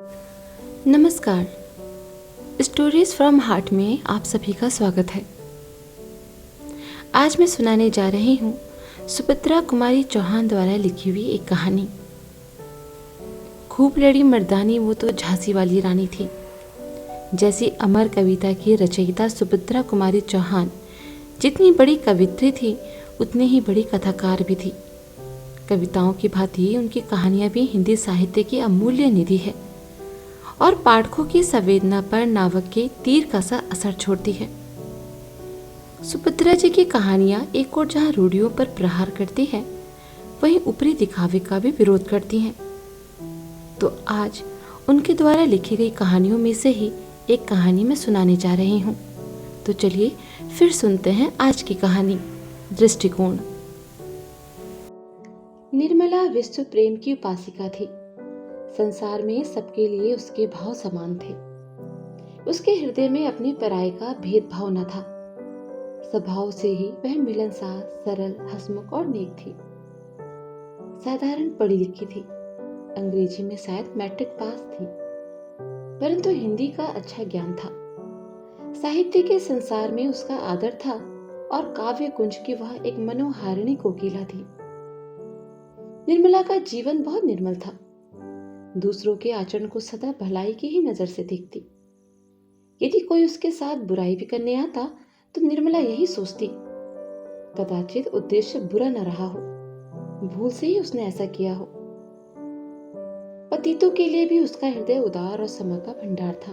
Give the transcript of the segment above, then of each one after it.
नमस्कार। Stories from heart में आप सभी का स्वागत है। आज मैं सुनाने जा रही हूँ सुभद्रा कुमारी चौहान द्वारा लिखी हुई एक कहानी। खूब लड़ी मर्दानी वो तो झांसी वाली रानी थी। जैसी अमर कविता की रचयिता सुभद्रा कुमारी चौहान जितनी बड़ी कवित्री थी उतनी ही बड़ी कथाकार भी थी। कविताओं की भांति उनकी कहानियाँ भी हिंदी साहित्य की अमूल्य निधि है और पाठकों की संवेदना पर नावक के तीर का सा असर छोड़ती है। सुभद्रा जी की कहानियां एक और जहां रूढ़ियों पर प्रहार करती है, वहीं ऊपरी दिखावे का भी विरोध करती हैं। तो आज उनके द्वारा लिखी गई कहानियों में से ही एक कहानी मैं सुनाने जा रही हूँ। तो चलिए फिर सुनते हैं आज की कहानी, दृष्टिकोण। निर्मला विश्व प्रेम की उपासिका थी। संसार में सबके लिए उसके भाव समान थे। उसके हृदय में अपने पराये का भेदभाव न था। स्वभाव से ही वह मिलनसार, सरल, हंसमुख और नेक थी। साधारण पढ़ी लिखी थी। अंग्रेजी में शायद मैट्रिक पास थी, परंतु हिंदी का अच्छा ज्ञान था। साहित्य के संसार में उसका आदर था और काव्य कुंज की वह एक मनोहारिणी कोकिला थी। निर्मला का जीवन बहुत निर्मल था। दूसरों के आचरण को सदा भलाई की ही नजर से देखती। यदि कोई उसके साथ बुराई भी करने आता तो निर्मला यही सोचती, कदाचित उद्देश्य बुरा न रहा हो, भूल से ही उसने ऐसा किया हो। पतितों के लिए भी उसका हृदय उदार और क्षमा का भंडार था।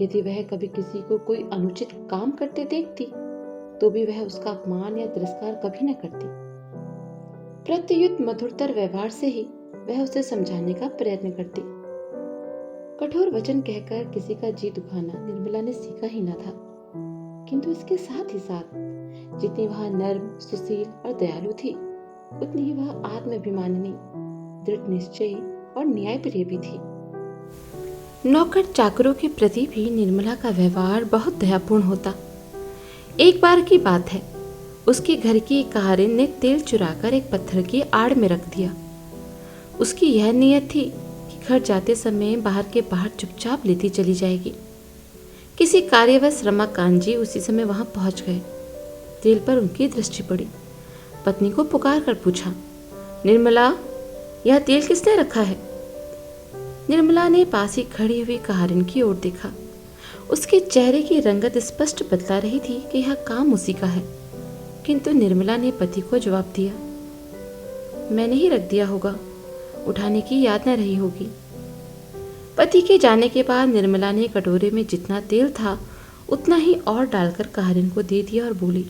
यदि वह कभी किसी को कोई अनुचित काम करते देखती तो भी वह उसका अपमान या तिरस्कार कभी न करती। प्रत्युत मधुरतर व्यवहार से ही वह उसे समझाने का प्रयत्न करती। कठोर वचन कहकर किसी का जी दुखाना निर्मला ने सीखा ही न था, किंतु इसके साथ ही साथ जितनी वह नर्म, सुशील और दयालु थी, उतनी ही वह आत्माभिमानिनी, दृढ़ निश्चयी और न्यायप्रिय भी थी। नौकर चाकरों के प्रति भी निर्मला का व्यवहार बहुत दयापूर्ण होता। एक बार की बात है, उसके घर की एक कहारिन ने तेल चुराकर एक पत्थर की आड़ में रख दिया। उसकी यह नियत थी कि घर जाते समय बाहर के बाहर चुपचाप लेती चली जाएगी। किसी कार्यवश रमाकांत जी उसी समय वहां पहुंच गए। तेल पर उनकी दृष्टि पड़ी। पत्नी को पुकार कर पूछा, निर्मला, यह तेल किसने रखा है? निर्मला ने पास ही खड़ी हुई कहारिन की ओर देखा। उसके चेहरे की रंगत स्पष्ट बतला रही थी कि यह काम उसी का है, किंतु निर्मला ने पति को जवाब दिया, मैंने ही रख दिया होगा, उठाने की याद न रही होगी। पति के जाने के बाद निर्मला ने कटोरे में जितना तेल था उतना ही और डालकर कहारिन को दे दिया और बोली,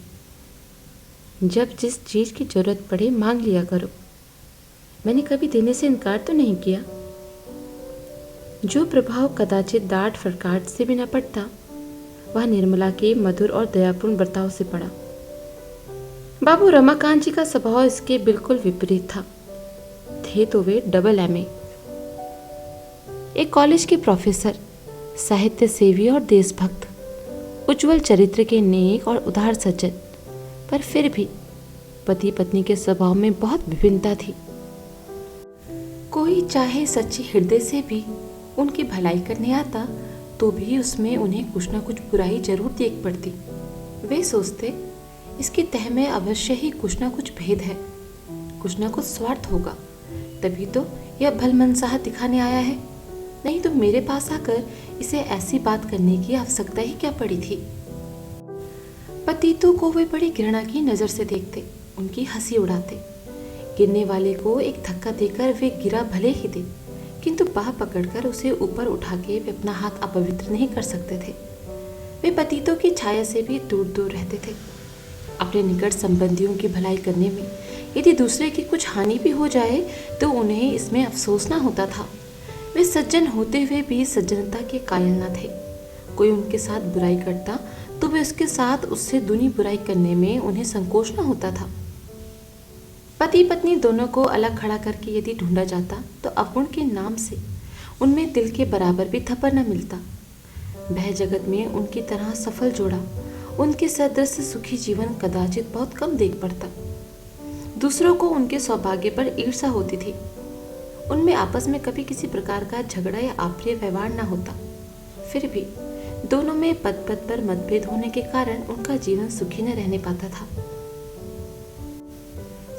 जब जिस चीज की जरूरत पड़े मांग लिया करो। मैंने कभी देने से इनकार तो नहीं किया। जो प्रभाव कदाचित डांट फटकार से भी न पड़ता, वह निर्मला के मधुर और दयापूर्ण बर्ताव से पड़ा। बाबू रमाकांत जी का स्वभाव इसके बिल्कुल विपरीत था। थे तो वे डबल एमए, एक कॉलेज के प्रोफेसर, साहित्य सेवी और देशभक्त, उज्जवल चरित्र के नेक और उदार सज्जन, पर फिर भी पति पत्नी के स्वभाव में बहुत विभिन्नता थी। कोई चाहे सच्चे हृदय से भी उनकी भलाई करने आता तो भी उसमें उन्हें कुछ न कुछ बुराई जरूर देख पड़ती। वे सोचते, इसकी तह में अवश्य ही कुछ न कुछ भेद है, कुछ न कुछ स्वार्थ होगा, तभी तो यह भलमनसाह दिखाने आया है, नहीं तो मेरे पास आकर इसे ऐसी बात करने की आवश्यकता ही क्या पड़ी थी। पतितों को वे बड़ी घृणा की नजर से देखते, उनकी हंसी उड़ाते। गिरने वाले को एक धक्का देकर वे गिरा भले ही दे, किंतु बाह पकड़कर उसे ऊपर उठा के वे अपना हाथ अपवित्र नहीं कर सकते थे। वे पतितों की छाया से भी दूर दूर रहते थे। अपने निकट संबंधियों की भलाई करने में यदि दूसरे की कुछ हानि भी हो जाए तो उन्हें इसमें अफसोस न होता था। वे सज्जन होते हुए भी सज्जनता के कायल न थे। कोई उनके साथ बुराई करता तो वे उसके साथ उससे दूनी बुराई करने में उन्हें संकोच न होता था। पति पत्नी दोनों को अलग खड़ा करके यदि ढूंढा जाता तो अपूर्ण के नाम से उनमें दिल के बराबर भी थप्पड़ न मिलता। वह जगत में उनकी तरह सफल जोड़ा, उनके सदृश सुखी जीवन कदाचित बहुत कम देख पड़ता। दूसरों को उनके सौभाग्य पर ईर्ष्या होती थी। उनमें आपस में कभी किसी प्रकार का झगड़ा या अप्रिय व्यवहार न होता। फिर भी दोनों में पद पद पर मतभेद होने के कारण उनका जीवन सुखी न रहने पाता था।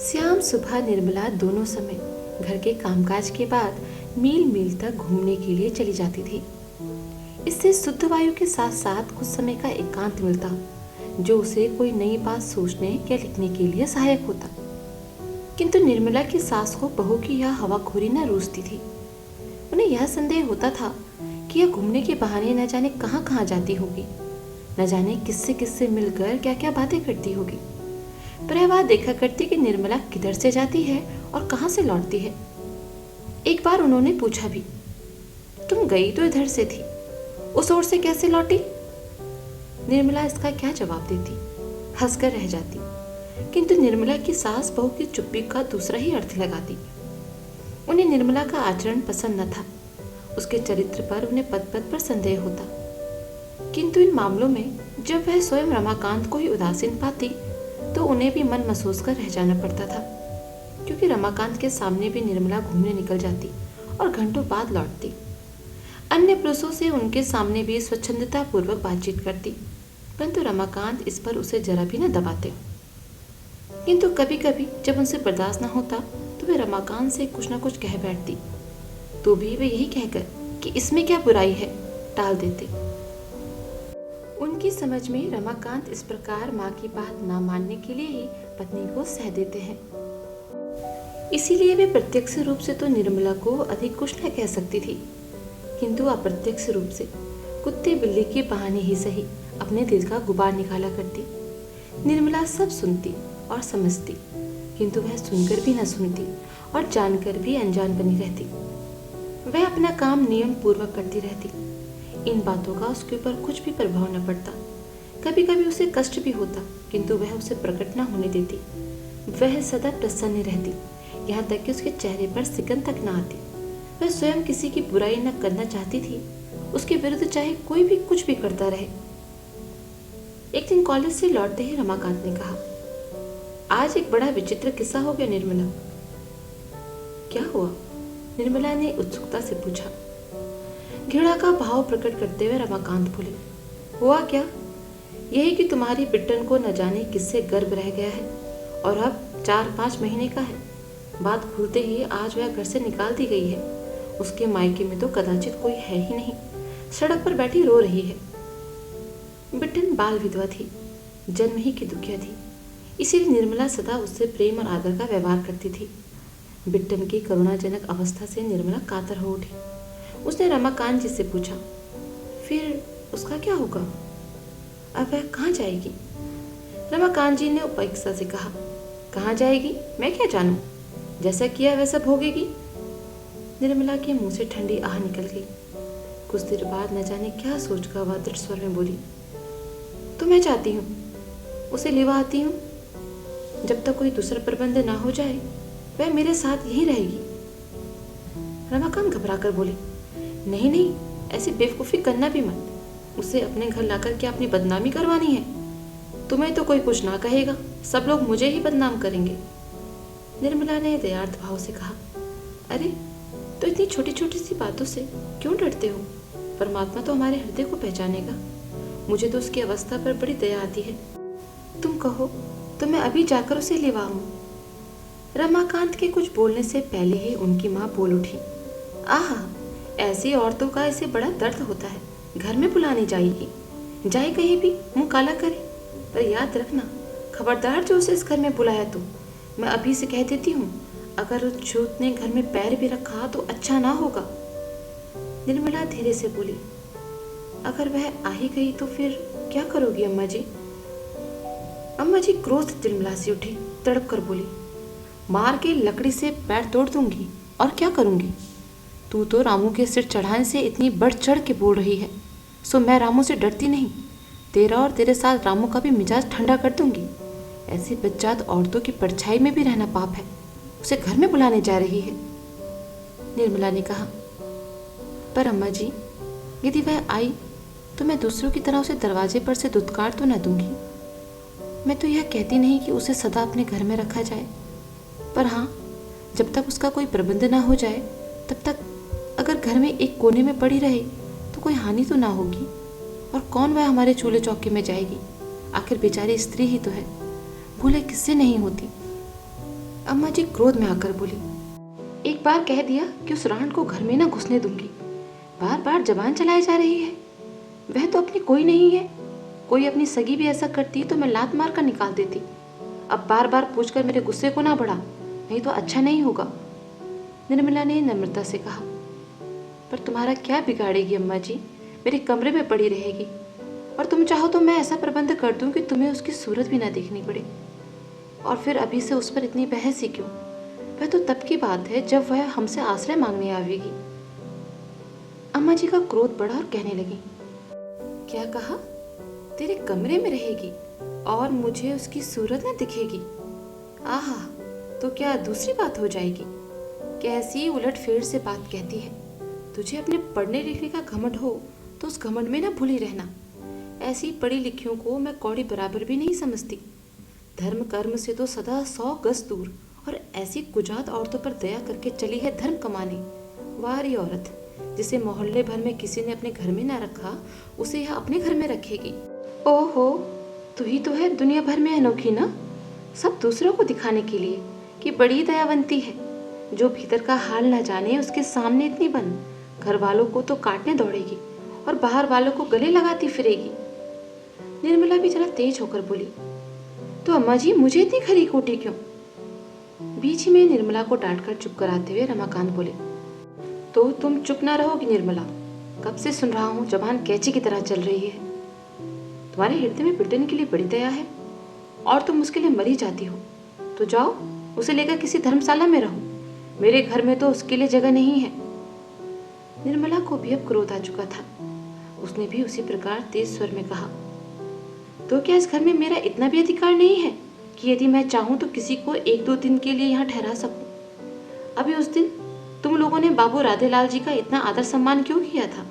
श्याम, सुबह, निर्मला दोनों समय घर के कामकाज के बाद मील मील तक घूमने के लिए चली जाती थी। इससे शुद्ध वायु के साथ साथ कुछ समय का एकांत मिलता, जो उसे कोई नई बात सोचने या लिखने के लिए सहायक होता। किंतु निर्मला की सास को बहू की यह हवाखोरी न रूसती थी। उन्हें यह संदेह होता था कि यह घूमने के बहाने न जाने कहाँ कहाँ जाती होगी, न जाने किससे किससे मिलकर क्या क्या बातें करती होगी। पर वह देखा करती कि निर्मला किधर से जाती है और कहाँ से लौटती है। एक बार उन्होंने पूछा भी, तुम गई तो इधर से थी, उस ओर से कैसे लौटी? निर्मला इसका क्या जवाब देती, हंसकर रह जाती। किंतु निर्मला की सास बहू की चुप्पी का दूसरा ही अर्थ लगाती। उन्हें निर्मला का आचरण पसंद न था, उसके चरित्र पर उन्हें पद पद पर संदेह होता। किंतु इन मामलों में जब वह स्वयं रमाकांत को ही उदासीन पाती तो उन्हें भी मन महसूस कर रह जाना पड़ता था, क्योंकि रमाकांत के सामने भी निर्मला घूमने निकल जाती और घंटों बाद लौटती। अन्य पुरुषों से उनके सामने भी स्वच्छंदता पूर्वक बातचीत करती, परंतु रमाकांत इस पर उसे जरा भी न दबाते। किंतु कभी कभी जब उनसे बर्दाश्त न होता तो वे रमाकांत से कुछ न कुछ कह बैठती, तो भी वे यही कहकर कि इसमें क्या बुराई है टाल देते। उनकी समझ में रमाकांत इस प्रकार माँ की बात ना मानने के लिए ही पत्नी को सह देते हैं। इसीलिए वे प्रत्यक्ष रूप से तो निर्मला को अधिक कुछ न कह सकती थी, किंतु अप्रत्यक्ष रूप से कुत्ते बिल्ली के बहाने ही सही अपने दिल का गुबार निकाला करती। निर्मला सब सुनती और समझती, किंतु वह सुनकर भी न सुनती और जानकर भी अनजान बनी रहती। वह अपना काम नियम पूर्वक करती रहती। इन बातों का उसके ऊपर कुछ भी प्रभाव न पड़ता। कभी कभी उसे कष्ट भी होता, किंतु वह उसे प्रकट न होने देती। वह सदा प्रसन्न रहती, यहाँ तक कि उसके चेहरे पर सिकन तक न आती। वह स्वयं किसी की बुराई न करना चाहती थी, उसके विरुद्ध चाहे कोई भी कुछ भी करता रहे। एक दिन कॉलेज से लौटते ही रमाकांत ने कहा, आज एक बड़ा विचित्र किस्सा हो गया निर्मला। क्या हुआ? निर्मला ने उत्सुकता से पूछा। घृणा का भाव प्रकट करते हुए रमाकांत बोले, हुआ क्या? यही कि तुम्हारी बिट्टन को न जाने किससे गर्भ रह गया है और अब 4-5 महीने का है। बात खुलते ही आज वह घर से निकाल दी गई है। उसके मायके में तो कदाचित कोई है ही नहीं, सड़क पर बैठी रो रही है। बिट्टन बाल विधवा थी, जन्म ही की दुखिया थी, इसीलिए निर्मला सदा उससे प्रेम और आदर का व्यवहार करती थी। बिट्टन की करुणाजनक अवस्था से निर्मला कातर हो उठी। उसने रमाकांत जी से पूछा, फिर उसका क्या होगा? अब वह कहाँ जाएगी? रमाकांत जी ने उपेक्षा से कहा, कहाँ जाएगी मैं क्या जानूं, जैसा किया वैसा भोगेगी। निर्मला के मुंह से ठंडी आह निकल गई। कुछ देर बाद न जाने क्या सोचकर वह दृढ़ स्वर में बोली, तो मैं चाहती हूँ उसे लेवा आती हूँ। जब तक कोई दूसरा प्रबंध ना हो जाए वह मेरे साथ यहीं रहेगी। रमाकांत घबरा कर बोले, नहीं नहीं, ऐसी बेवकूफ़ी करना भी मत। उसे अपने घर लाकर क्या अपनी बदनामी करवानी है? तुम्हें तो कोई कुछ ना कहेगा, सब लोग मुझे ही बदनाम करेंगे। निर्मला ने दयार्थ भाव से कहा, अरे तो इतनी छोटी छोटी सी बातों से क्यों डरते हो? परमात्मा तो हमारे हृदय को पहचानेगा। मुझे तो उसकी अवस्था पर बड़ी दया आती है। तुम कहो तो मैं अभी जाकर उसे लेवाऊं। रमाकांत के कुछ बोलने से पहले ही उनकी माँ बोल उठी, आहा, ऐसी औरतों का इसे बड़ा दर्द होता है। घर में बुलाने जाएगी, जाए कहीं भी मुंह काला करे। पर याद रखना, खबरदार जो उसे इस घर में बुलाया तो मैं अभी से कह देती हूँ, अगर उस छूत ने घर में पैर भी रखा तो अच्छा ना होगा। निर्मला धीरे से बोली, अगर वह आ ही गई तो फिर क्या करोगी अम्मा जी? अम्मा जी क्रोध से तिलमिलासी उठी, तड़प कर बोली, मार के लकड़ी से पैर तोड़ दूंगी और क्या करूंगी? तू तो रामू के सिर चढ़ाने से इतनी बढ़ चढ़ के बोल रही है, सो मैं रामू से डरती नहीं। तेरा और तेरे साथ रामू का भी मिजाज ठंडा कर दूंगी। ऐसी बच्चात औरतों की परछाई में भी रहना पाप है। उसे घर में बुलाने जा रही है। निर्मला ने कहा, पर अम्मा जी, यदि वह आई तो मैं दूसरों की तरह उसे दरवाजे पर से दुत्कार तो न दूंगी। मैं तो यह कहती नहीं कि उसे सदा अपने घर में रखा जाए, पर हाँ, जब तक उसका कोई प्रबंध ना हो जाए तब तक अगर घर में एक कोने में पड़ी रहे तो कोई हानि तो ना होगी, और कौन वह हमारे चूल्हे चौके में जाएगी? आखिर बेचारी स्त्री ही तो है, भूले किससे नहीं होती। अम्मा जी क्रोध में आकर बोली, एक बार कह दिया कि उस रांड को घर में ना घुसने दूंगी, बार बार जबान चलाई जा रही है। वह तो अपनी कोई नहीं है, कोई अपनी सगी भी ऐसा करती तो मैं लात मार कर निकाल देती। अब बार बार पूछकर मेरे गुस्से को ना बढ़ा, नहीं तो अच्छा नहीं होगा। निर्मला ने नम्रता से कहा, पर तुम्हारा क्या बिगाड़ेगी अम्मा जी, मेरे कमरे में पड़ी रहेगी, और तुम चाहो तो मैं ऐसा प्रबंध कर दूं कि तुम्हें उसकी सूरत भी ना देखनी पड़े। और फिर अभी से उस पर इतनी बहस ही क्यों? वह तो तब की बात है जब वह हमसे आश्रय मांगने आवेगी। अम्मा जी का क्रोध बढ़ा और कहने लगी, क्या कहा? तेरे कमरे में रहेगी और मुझे उसकी सूरत न दिखेगी? आहा, तो क्या दूसरी बात हो जाएगी? कैसी उलटफेर से बात कहती है। तुझे अपने पढ़ने लिखने का घमंड हो तो उस घमंड में ना भूली रहना। ऐसी पढ़ी लिखियों को मैं कौड़ी बराबर भी नहीं समझती। धर्म कर्म से तो सदा 100 गज दूर, और ऐसी कुजात औरतों पर दया करके चली है धर्म कमाने। वाह री औरत, जिसे मोहल्ले भर में किसी ने अपने घर में ना रखा, उसे यह अपने घर में रखेगी। ओहो, तू ही तो है दुनिया भर में अनोखी ना, सब दूसरों को दिखाने के लिए कि बड़ी दयावंती है। जो भीतर का हाल ना जाने उसके सामने इतनी बन, घर वालों को तो काटने दौड़ेगी और बाहर वालों को गले लगाती फिरेगी। निर्मला भी जरा तेज होकर बोली, तो अम्मा जी मुझे इतनी खरी खोटी क्यों? बीच में निर्मला को डांटकर चुप कराते हुए रमाकांत बोले, तो तुम चुप ना रहोगी निर्मला? कब से सुन रहा हूँ, जबान कैंची की तरह चल रही है। तुम्हारे हृदय में बिल्टन के लिए बड़ी दया है और तुम उसके लिए मरी जाती हो, तो जाओ उसे लेकर किसी धर्मशाला में रहो। मेरे घर में तो उसके लिए जगह नहीं है। निर्मला को भी अब क्रोध आ चुका था। उसने भी उसी प्रकार तेज स्वर में कहा, तो क्या इस घर में मेरा इतना भी अधिकार नहीं है कि यदि मैं चाहूं तो किसी को 1-2 दिन के लिए यहाँ ठहरा सकूं? अभी उस दिन तुम लोगों ने बाबू राधेलाल जी का इतना आदर सम्मान क्यों किया था?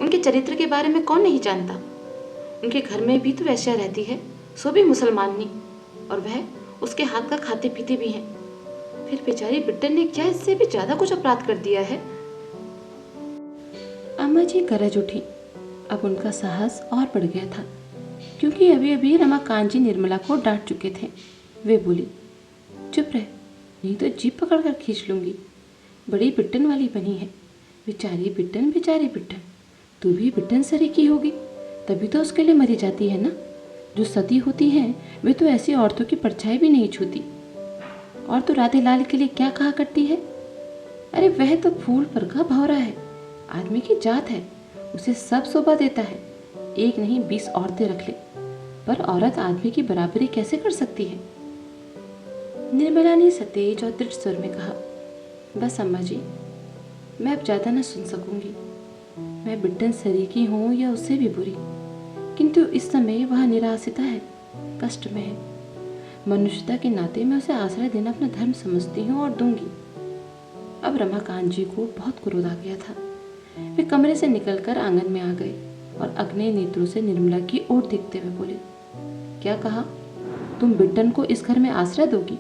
उनके चरित्र के बारे में कौन नहीं जानता? उनके घर में भी तो वैश्या रहती है, सो भी मुसलमानी, और वह उसके हाथ का खाते पीते भी हैं। फिर बेचारी बिट्टन ने क्या इससे भी ज्यादा कुछ अपराध कर दिया है? अम्मा जी गरज उठी। अब उनका साहस और बढ़ गया था, क्योंकि अभी अभी रमाकांत जी निर्मला को डांट चुके थे। वे बोली, चुप रह, नहीं तो जीभ पकड़कर खींच लूंगी। बड़ी बिट्टन वाली बनी है। बेचारी बिट्टन, बेचारी बिट्टन, तू भी बिट्टन सरी की होगी, तभी तो उसके लिए मरी जाती है ना। जो सती होती हैं वे तो ऐसी औरतों की परछाई भी नहीं छूती। और तो राधेलाल के लिए क्या कहा करती है? अरे वह तो फूल पर का भौरा है, आदमी की जात है, उसे सब शोभा देता है। एक नहीं 20 औरतें रख ले, पर औरत आदमी की बराबरी कैसे कर सकती है? निर्मला ने सतेज और दृढ़ स्वर में कहा, बस अम्मा जी, मैं अब ज्यादा न सुन सकूंगी। मैं बिट्टन सरी की हूँ या उससे भी बुरी, किंतु इस समय वह निराशिता है, कष्ट में है। मनुष्यता के नाते मैं उसे आश्रय देना अपना धर्म समझती हूँ और दूंगी। अब रमाकांत जी को बहुत क्रोध आ गया था। वे कमरे से निकलकर आंगन में आ गए और अग्नि नेत्रों से निर्मला की ओर देखते हुए बोले, क्या कहा? तुम बिट्टन को इस घर में आश्रय दोगी?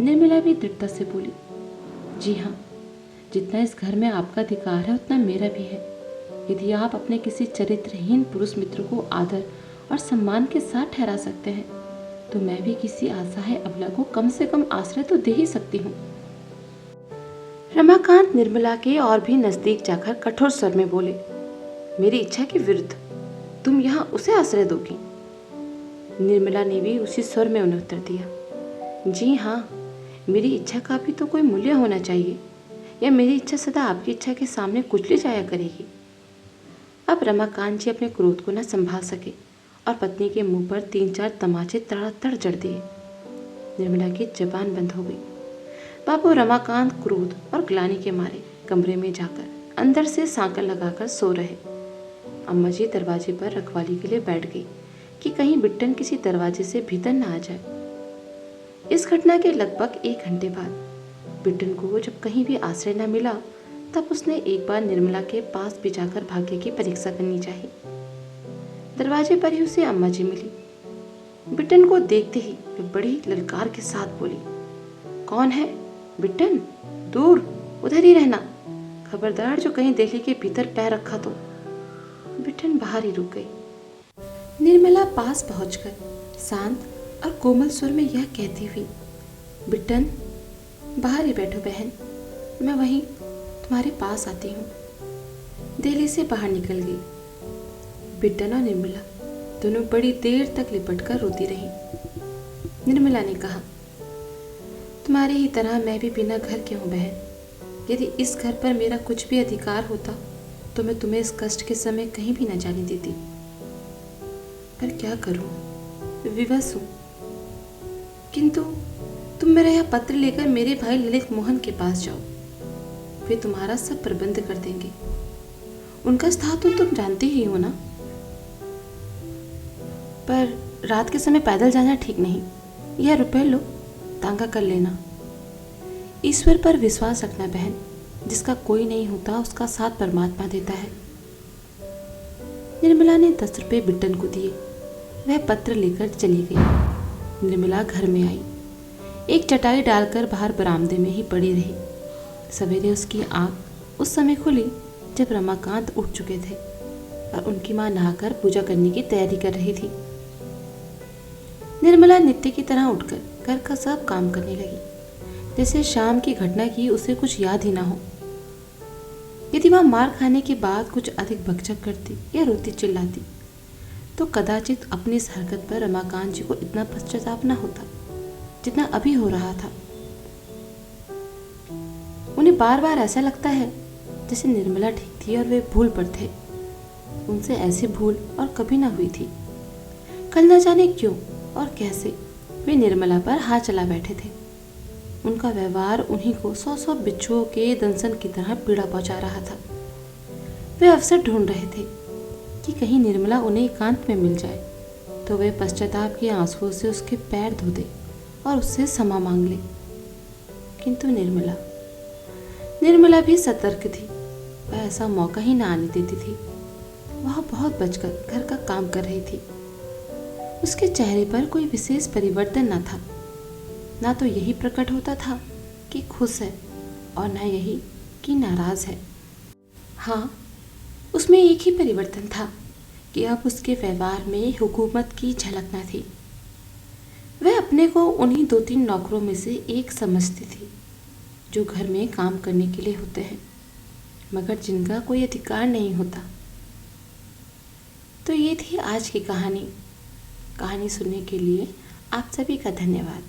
निर्मला भी दृढ़ता से बोली, जी हाँ, जितना इस घर में आपका अधिकार है उतना मेरा भी है। यदि आप अपने किसी चरित्रहीन पुरुष मित्र को आदर और सम्मान के साथ ठहरा सकते हैं, तो मैं भी किसी असहाय अबला को कम से कम आश्रय तो दे ही सकती हूँ। रमाकांत निर्मला के और भी नजदीक जाकर कठोर स्वर में बोले, मेरी इच्छा के विरुद्ध तुम यहाँ उसे आश्रय दोगी? निर्मला ने भी उसी स्वर में उन्हें उत्तर दिया, जी हाँ, मेरी इच्छा का भी तो कोई मूल्य होना चाहिए, या मेरी इच्छा सदा आपकी इच्छा के सामने कुचली जाया करेगी। अब रमाकांत जी अपने क्रोध को न संभाल सके और पत्नी के मुंह पर 3-4 तमाचे तड़ातड़ जड़ दिए। निर्मला की जबान बंद हो गई। बाबू रमाकांत क्रोध और ग्लानि के मारे कमरे में जाकर अंदर से सांकल लगाकर सो रहे। अम्मा जी दरवाजे पर रखवाली के लिए बैठ गई कि कहीं बिट्टन किसी दरवाजे से भीतर न आ जाए। इस घटना के लगभग 1 घंटे बाद बिट्टन को जब कहीं भी आश्रय न मिला, तब उसने एक बार निर्मला के पास भी जाकर भाग्य की परीक्षा करनी चाहिए। दरवाजे पर ही उसे अम्मा जी मिली। बिट्टन को देखते ही वे बड़ी ललकार के साथ बोली, कौन है? बिट्टन, दूर, उधर ही रहना, खबरदार जो कहीं दिल्ली के भीतर पैर रखा तो। बिट्टन बाहर ही रुक गई। निर्मला पास पहुंचकर शांत और कोमल स्वर में यह कहती हुई, बिट्टन बाहर ही बैठो बहन, मैं वहीं तुम्हारे पास आती हूँ। दिल्ली से बाहर निकल गई। बिट्टन और निर्मला दोनों बड़ी देर तक लिपट कर रोती रही। निर्मला ने कहा, तुम्हारी ही तरह मैं भी बिना घर के हूँ बहन। यदि इस घर पर मेरा कुछ भी अधिकार होता तो मैं तुम्हें इस कष्ट के समय कहीं भी न जाने देती, पर क्या करूं, विवश हूं। किंतु तुम मेरा यह पत्र लेकर मेरे भाई ललित मोहन के पास जाओ, वे तुम्हारा सब प्रबंध कर देंगे। उनका स्थान तो तुम जानते ही हो ना। पर रात के समय पैदल जाना ठीक नहीं। यह रुपए लो, तांगा कर लेना। ईश्वर पर विश्वास रखना बहन, जिसका कोई नहीं होता उसका साथ परमात्मा देता है। निर्मला ने 10 रुपए बिट्टन को दिए। वह पत्र लेकर चली गई। निर्मला घर में आई, एक चटाई डालकर बाहर बरामदे में ही पड़ी रही। सवेरे उसकी आंख उस समय खुली जब रमाकांत उठ चुके थे और उनकी मां नहाकर पूजा करने की तैयारी कर रही थी। निर्मला नित्य की तरह उठकर घर का सब काम करने लगी, जैसे शाम की घटना की उसे कुछ याद ही ना हो। यदि वह मार खाने के बाद कुछ अधिक भगचक करती या रोती चिल्लाती तो कदाचित अपनी इस हरकत पर रमाकांत जी को इतना पश्चाताप न होता जितना अभी हो रहा था। उन्हें बार बार ऐसा लगता है जैसे निर्मला ठीक थी और वे भूल पर थे। उनसे ऐसी भूल और कभी ना हुई थी। कल न जाने क्यों और कैसे वे निर्मला पर हाथ चला बैठे थे। उनका व्यवहार उन्हीं को 100 बिच्छुओं के दंशन की तरह पीड़ा पहुंचा रहा था। वे अवसर ढूंढ रहे थे कि कहीं निर्मला उन्हें एकांत में मिल जाए तो वे पश्चाताप के आंसुओं से उसके पैर धो दे और उससे क्षमा मांग ले। किंतु निर्मला भी सतर्क थी। वह ऐसा मौका ही ना आने देती थी। वह बहुत बचकर घर का काम कर रही थी। उसके चेहरे पर कोई विशेष परिवर्तन न था। ना तो यही प्रकट होता था कि खुश है और न यही कि नाराज है। हाँ, उसमें एक ही परिवर्तन था कि अब उसके व्यवहार में हुकूमत की झलक न थी। वह अपने को उन्हीं 2-3 नौकरों में से एक समझती थी जो घर में काम करने के लिए होते हैं, मगर जिनका कोई अधिकार नहीं होता। तो ये थी आज की कहानी। कहानी सुनने के लिए आप सभी का धन्यवाद।